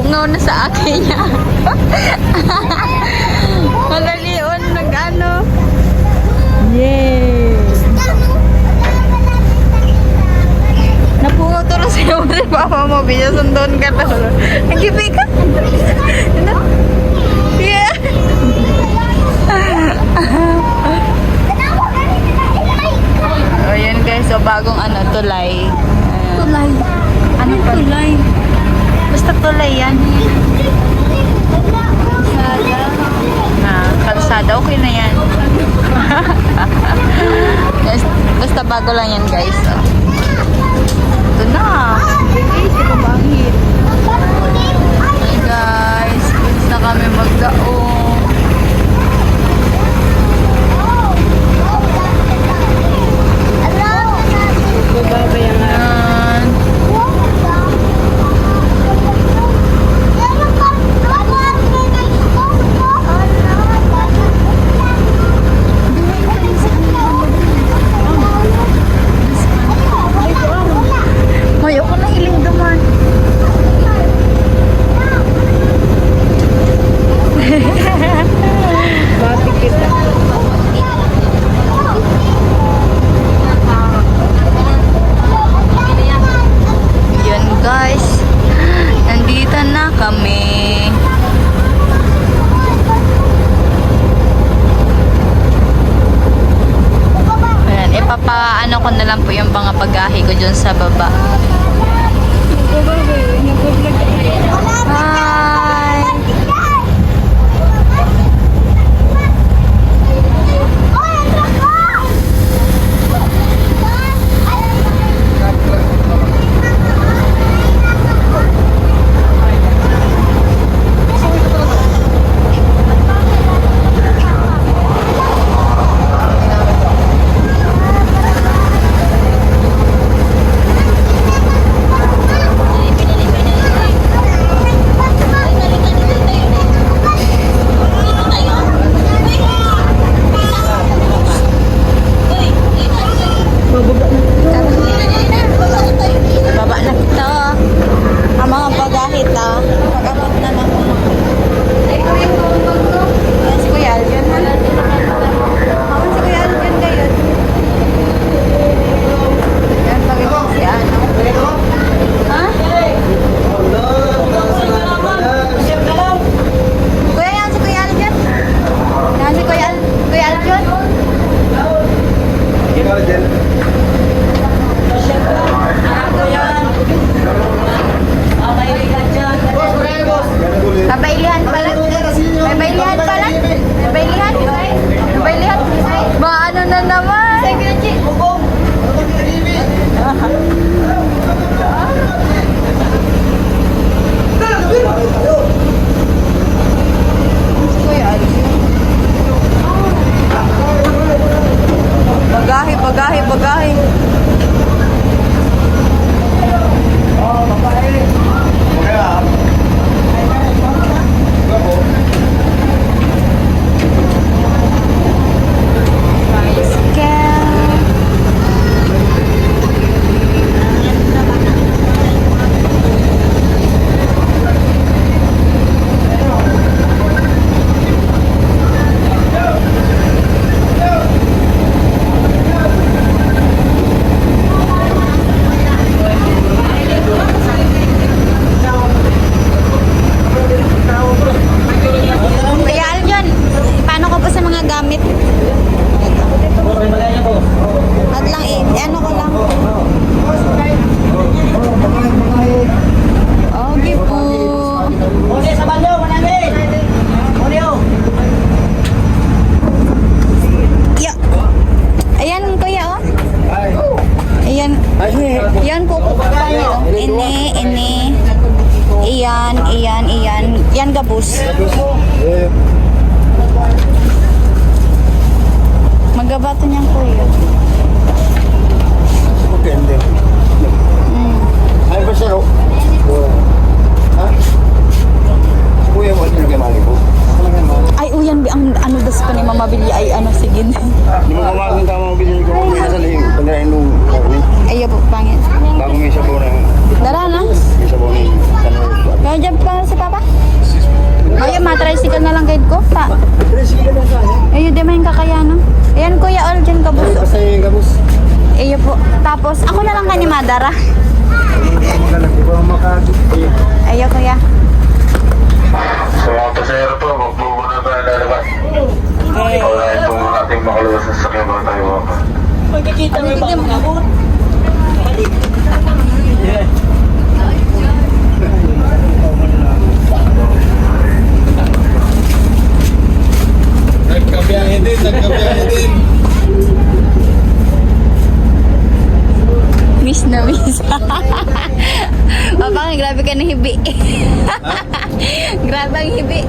ngaw na sa akin niya. Magalion, nag-ano. Yay! Napungo to na sa'yo si Papa mo. Binasundon ka na. Nag-ibig ka. Ano? Yeah! O yan guys, so bagong ano, tulay. Tulay. Ano pa? Tulay. Basta tulay yan. Kalsada, okay na yan. Basta bago lang yan guys. Oh. Ito na. Guys, ito bangin. Hey guys, bilis na kami magdaong. Bababa yan nga. Yan. Hoy, ako na hiling duman. Batik kita. Yun guys, nandito na kami. Ayan, ipapaano ko na lang po yung mga bagahe ko dyan sa baba. Bye! Baba na kita. Ang mga bagahit pag-abot na lang. Ayan, si Kuya Aljon. Ayan, si Kuya Aljon ngayon. Ayan, pag-ibig si ano. Ha? Kuya, yan si Kuya Aljon. Yan si Kuya Aljon. Kabailihan pala. May bailihan pala. May bailihan. May bailihan. Ba, ano na naman? Bagahe, bagahe, bagahe. Kuya Aljon, paano ko po sa mga gamit? At lang ano ko lang. Okay po. Yeah. Ayan kuya oh. Ayan. Yan po po. Ini. Iyan. Yan gabus. Magabato niyan kuya. Depende. Ay, basta ro. Ha? Kuya mo, ito nagkamali po. Ay, uyan, ang ano das pa ni Mama Billy ay ano, sige. Di mo kumakas ng tama mabilis ko. May nasa lihim. Pandahin nung karni. Ay, po, pangit. Bago may sabaw na. Dara na. May sabaw na. Kaya dyan pa sa kakayanan. Ayan, Kuya Aljan, kabus. Basta yung gabos. Iyo po. Tapos, ako na lang ka ni Madara. Magalang, di ba makagit? Ayo, Kuya. Sa mga pasahero po, magbubo na tayo lalabas. Wala po ating makalabas sa sakyan mga tayo mga. Magkikita mo ba ako? Nagkabiyahe din. Miss na miss. Papang, grabe ka na hibi. Grabe ang hibi.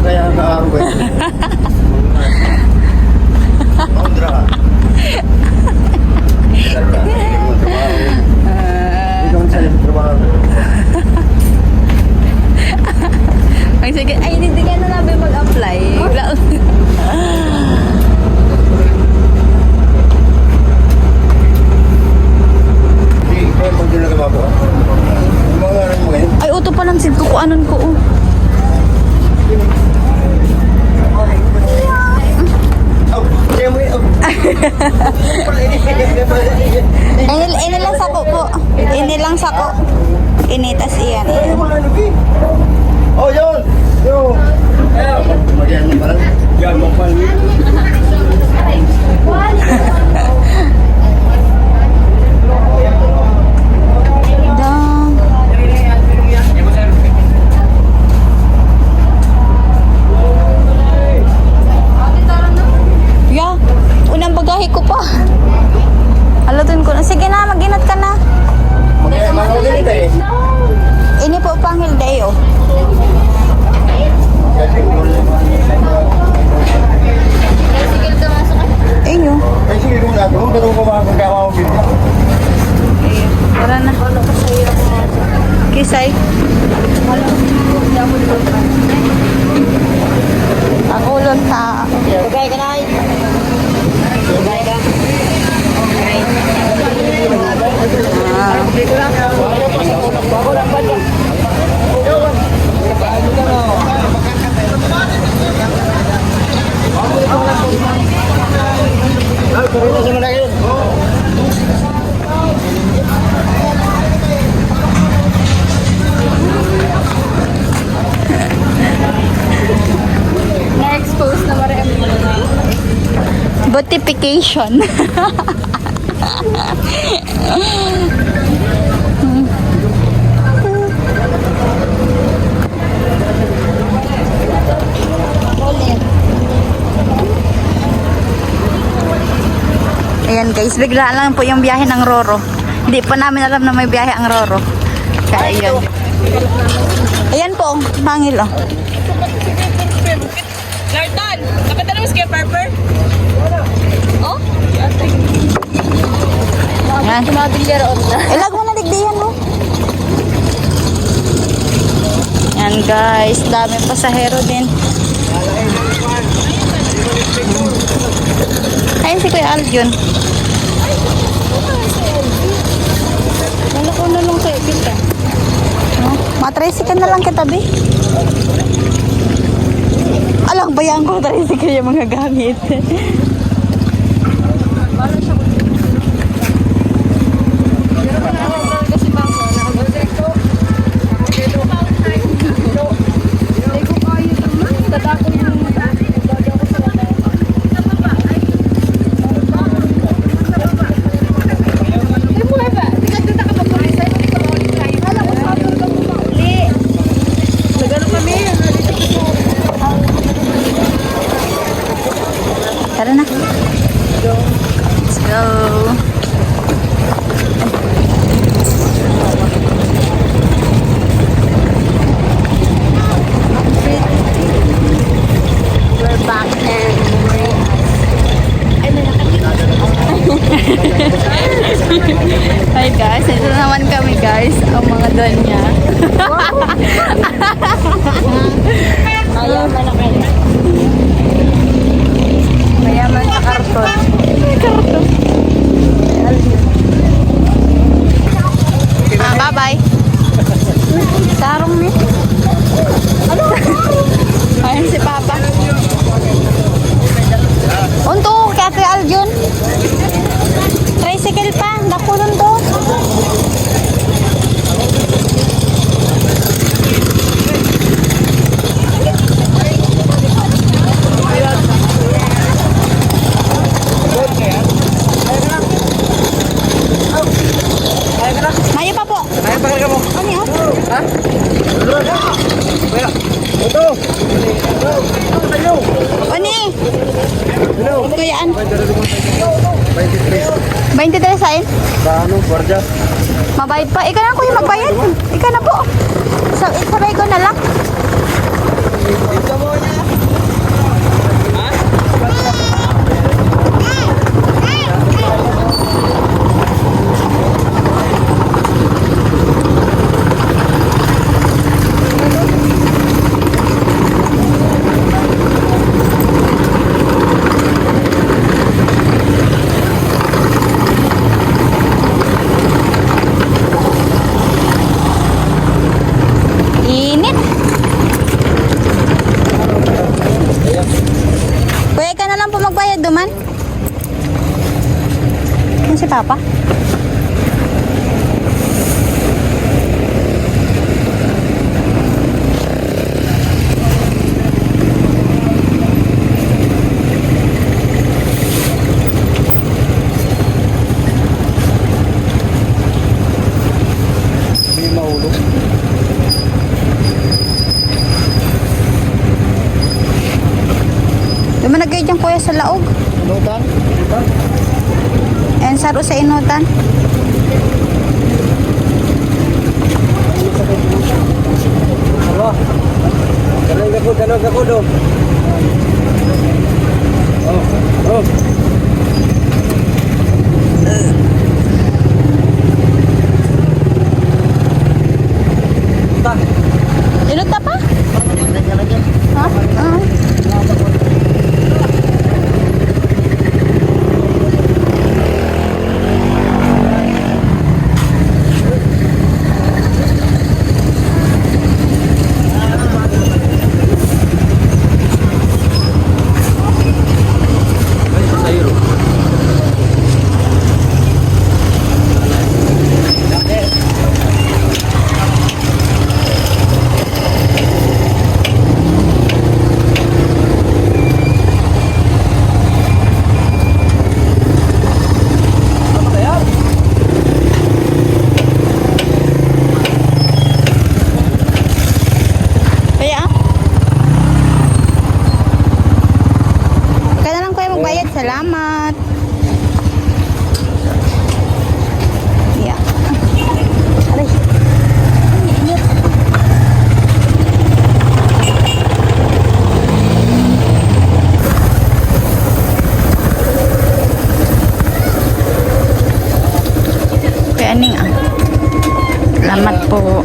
Kaya ang kaaro ba yun? Maundra ka. Ikaw ang sa'yo sa trabaho. Ang sige, ay, hindi ka na namin mag-apply. Hindi, kaya pag doon na gumagawa. Yung mga aral mo ngayon, Ay, uto pa lang sin ko, kuanon ko. Oh. kaya mo yun. Ini lang sako po. Ini lang sako. Initas iyan. Oh, yun! Yun! Magyan mo parang? Yan, magpal. Dang. Ya, unang bagahe ko pa. Alatin ko na. Sige na, mag-inat ka na. Mga ganito eh. Ini po panghil day, oh. Iyo. Ay, sige kung natin. Kung ganun ko mga kagkawa ko bigla. Iyo. Tara na. Kisay. Ang ulon ta. Bagay ka na ay. Bagay ka. Na-expose na marami. Botification. Ayan guys, bigla lang po yung biyahe ng Roro. Hindi pa namin alam na may biyahe ang Roro. Kaya yun. Ayan po, mangil oh. Larton! Kapit na mo si Pepper? Oh? Ayan. Tumabilyar on na. Ilag mo na digdihan mo. Ayan guys, dami pasahero din. Ayun si Kuya Aljon. Wala ko na lang kayo kita. Matricycle na lang kita, be. Alang, bayaan ko tricycle yung mga gamit. Tara na. Let's go. We're back and hi guys, ito na naman kami guys, ang mga donya. Ayaw na kayo. Mayaman sa karton. Karton. Bye-bye. Sarong ni. Ano? Ay, kuyaan? 23. 23 sain? Sa ano, Guardia? Mabayad pa. Ikaw na kuya magbayad. Ikaw na po. Sabay ko na lang. Init. Kuya, ka na lang po magbayad duman. Yan si Papa. Hindi maulog. Dumanagay dyan kuya sa laog. Inutan? Inutan? And saro sa inutan. Ano? Dalag ako do. Oh. Inuta pa? Ha? Kaya ka na lang kuya magbayad. Salamat. Yeah. Aray. Init. Kaya ning salamat po.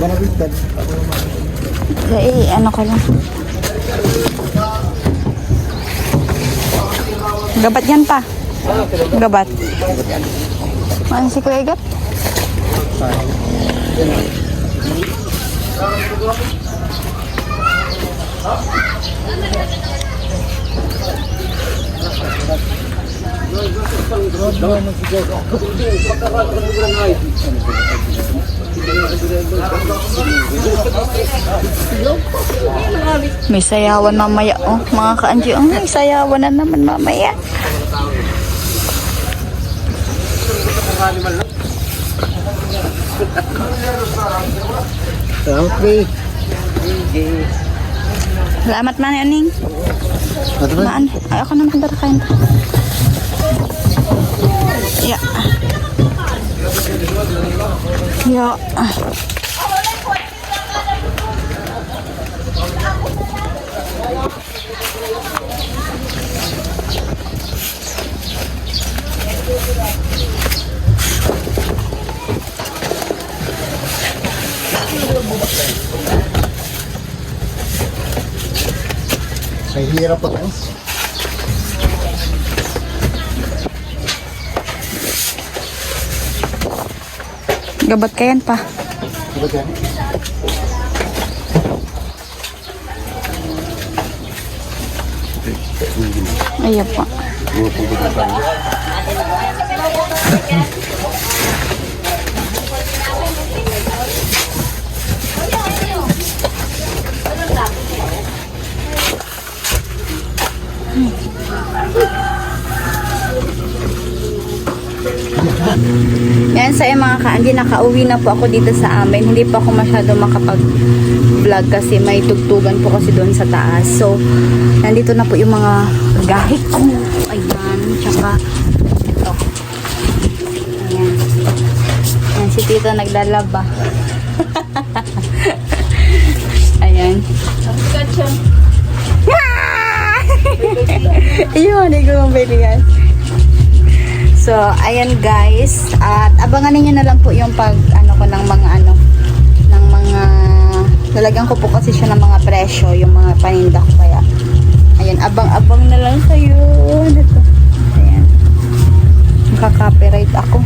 Marabitad. Ano ko lang. Gabat yan pa. Gabat. Ano si Kuya Gat? May sayawan mamaya, oh. Mga ka-anji, oh. May sayawan na naman mamaya. Okay. Salamat man, Aning. Maan. Ay, ako naman darakain. Ya. Ya. May hirap pa ito. Gabat ka yan pa. Diba dyan? Ayan pa. Yan, sa mga kaandi, nakauwi na po ako dito sa amin. Hindi pa ako masyado makapag-vlog kasi may tugtugan po kasi doon sa taas. So, nandito na po yung mga gahi ko. Ayan, tsaka ito. Ayan. Ayan, si Tito naglalaba. Ayan. Iyon, hindi ko mabiligan. So, ayan guys. At abangan ninyo na lang po yung pag, ko ng mga ng mga, lalagyan ko po kasi siya ng mga presyo, yung mga paninda ko kaya. Ayan, abang-abang na lang kayo. Ito. Ayan. Makaka-copyright ako.